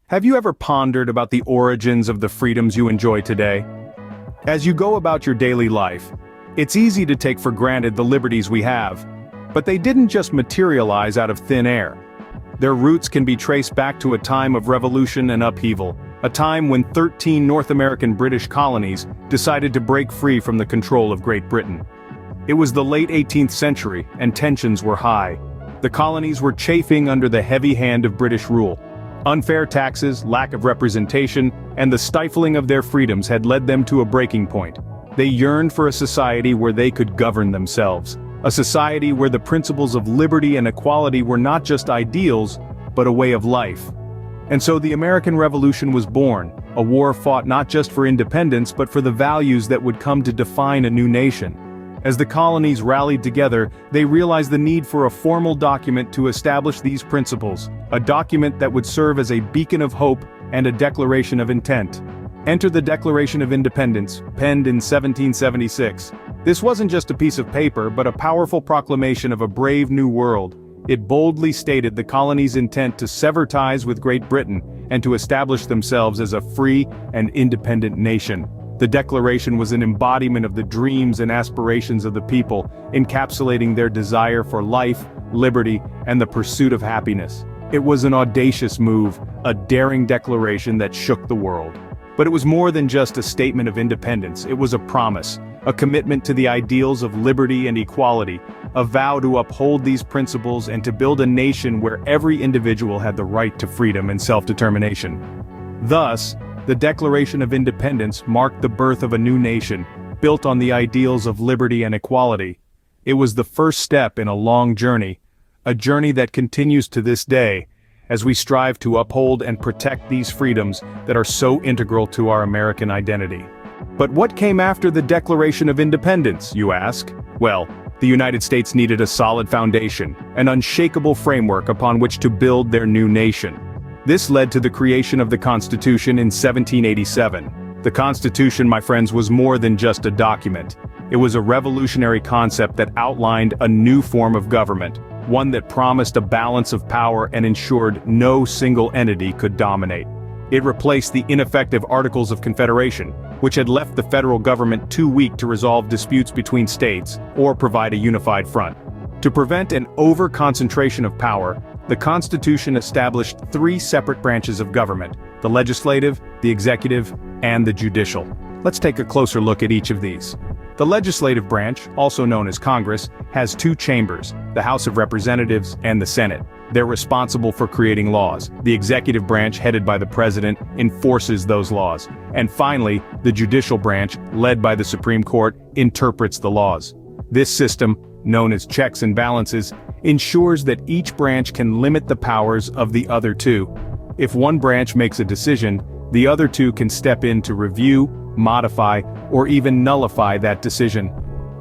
Have you ever pondered about the origins of the freedoms you enjoy today? As you go about your daily life, it's easy to take for granted the liberties we have, but they didn't just materialize out of thin air. Their roots can be traced back to a time of revolution and upheaval, a time when 13 North American British colonies decided to break free from the control of Great Britain. It was the late 18th century, and tensions were high. The colonies were chafing under the heavy hand of British rule. Unfair taxes, lack of representation, and the stifling of their freedoms had led them to a breaking point. They yearned for a society where they could govern themselves, a society where the principles of liberty and equality were not just ideals, but a way of life. And so the American Revolution was born, a war fought not just for independence but for the values that would come to define a new nation. As the colonies rallied together, they realized the need for a formal document to establish these principles, a document that would serve as a beacon of hope and a declaration of intent. Enter the Declaration of Independence, penned in 1776. This wasn't just a piece of paper, but a powerful proclamation of a brave new world. It boldly stated the colonies' intent to sever ties with Great Britain and to establish themselves as a free and independent nation. The Declaration was an embodiment of the dreams and aspirations of the people, encapsulating their desire for life, liberty, and the pursuit of happiness. It was an audacious move, a daring declaration that shook the world. But it was more than just a statement of independence. It was a promise, a commitment to the ideals of liberty and equality, a vow to uphold these principles and to build a nation where every individual had the right to freedom and self-determination. Thus, the Declaration of Independence marked the birth of a new nation, built on the ideals of liberty and equality. It was the first step in a long journey, a journey that continues to this day, as we strive to uphold and protect these freedoms that are so integral to our American identity. But what came after the Declaration of Independence, you ask? Well, the United States needed a solid foundation, an unshakable framework upon which to build their new nation. This led to the creation of the Constitution in 1787. The Constitution, my friends, was more than just a document. It was a revolutionary concept that outlined a new form of government, one that promised a balance of power and ensured no single entity could dominate. It replaced the ineffective Articles of Confederation, which had left the federal government too weak to resolve disputes between states or provide a unified front. To prevent an over-concentration of power, the Constitution established three separate branches of government: the legislative, the executive, and the judicial. Let's take a closer look at each of these. The legislative branch, also known as Congress, has two chambers, the House of Representatives and the Senate. They're responsible for creating laws. The executive branch, headed by the president, enforces those laws. And finally, the judicial branch, led by the Supreme Court, interprets the laws. This system, known as checks and balances, ensures that each branch can limit the powers of the other two. If one branch makes a decision, the other two can step in to review, modify, or even nullify that decision.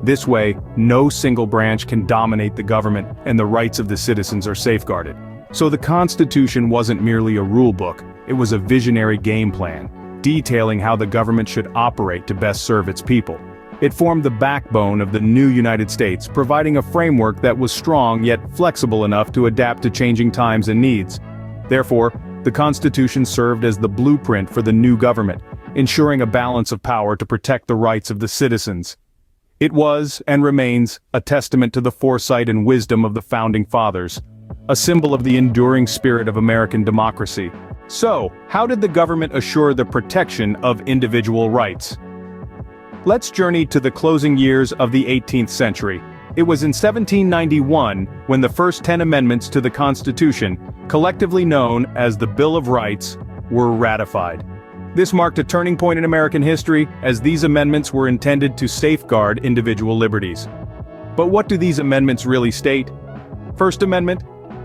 This way, no single branch can dominate the government, and the rights of the citizens are safeguarded. So the Constitution wasn't merely a rule book, it was a visionary game plan, detailing how the government should operate to best serve its people. It formed the backbone of the new United States, providing a framework that was strong yet flexible enough to adapt to changing times and needs. Therefore, the Constitution served as the blueprint for the new government, ensuring a balance of power to protect the rights of the citizens. It was, and remains, a testament to the foresight and wisdom of the Founding Fathers, a symbol of the enduring spirit of American democracy. So, how did the government assure the protection of individual rights? Let's journey to the closing years of the 18th century. It was in 1791 when the first 10 amendments to the Constitution, collectively known as the Bill of Rights, were ratified. This marked a turning point in American history, as these amendments were intended to safeguard individual liberties. But what do these amendments really state? First Amendment.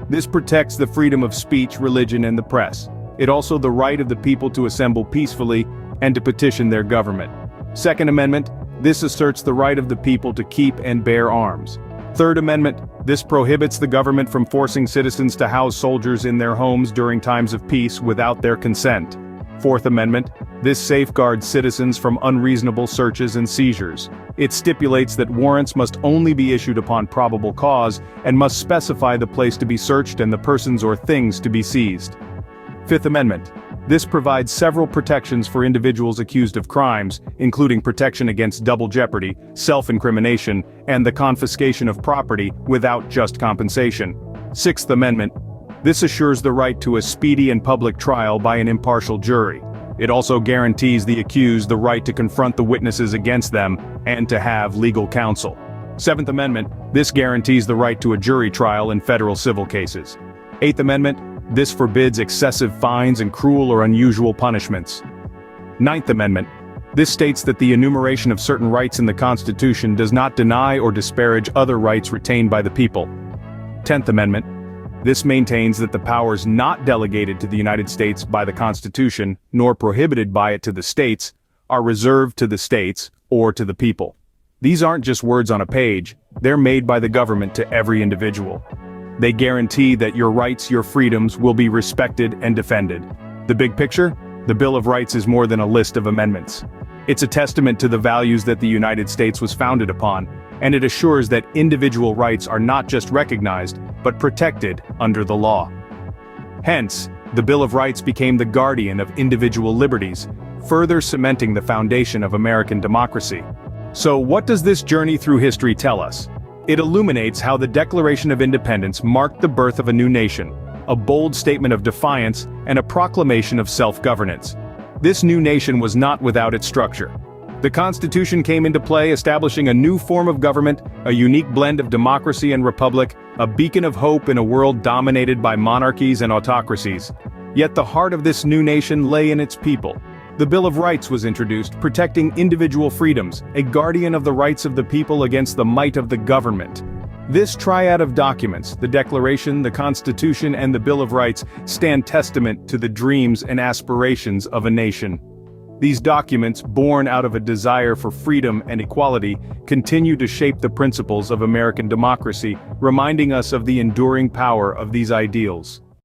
This protects the freedom of speech, religion, and the press. It also the right of the people to assemble peacefully and to petition their government. Second Amendment. This asserts the right of the people to keep and bear arms. Third Amendment. This prohibits the government from forcing citizens to house soldiers in their homes during times of peace without their consent. Fourth Amendment. This safeguards citizens from unreasonable searches and seizures. It stipulates that warrants must only be issued upon probable cause and must specify the place to be searched and the persons or things to be seized. Fifth Amendment. This provides several protections for individuals accused of crimes, including protection against double jeopardy, self-incrimination, and the confiscation of property without just compensation. Sixth Amendment. This assures the right to a speedy and public trial by an impartial jury. It also guarantees the accused the right to confront the witnesses against them and to have legal counsel. Seventh Amendment. This guarantees the right to a jury trial in federal civil cases. Eighth Amendment. This forbids excessive fines and cruel or unusual punishments. Ninth Amendment. This states that the enumeration of certain rights in the Constitution does not deny or disparage other rights retained by the people. Tenth Amendment. This maintains that the powers not delegated to the United States by the Constitution, nor prohibited by it to the states, are reserved to the states or to the people. These aren't just words on a page, they're made by the government to every individual. They guarantee that your rights, your freedoms, will be respected and defended. The big picture? The Bill of Rights is more than a list of amendments. It's a testament to the values that the United States was founded upon, and it assures that individual rights are not just recognized, but protected under the law. Hence, the Bill of Rights became the guardian of individual liberties, further cementing the foundation of American democracy. So what does this journey through history tell us? It illuminates how the Declaration of Independence marked the birth of a new nation, a bold statement of defiance, and a proclamation of self-governance. This new nation was not without its structure. The Constitution came into play, establishing a new form of government, a unique blend of democracy and republic, a beacon of hope in a world dominated by monarchies and autocracies. Yet the heart of this new nation lay in its people. The Bill of Rights was introduced, protecting individual freedoms, a guardian of the rights of the people against the might of the government. This triad of documents, the Declaration, the Constitution, and the Bill of Rights, stand testament to the dreams and aspirations of a nation. These documents, born out of a desire for freedom and equality, continue to shape the principles of American democracy, reminding us of the enduring power of these ideals.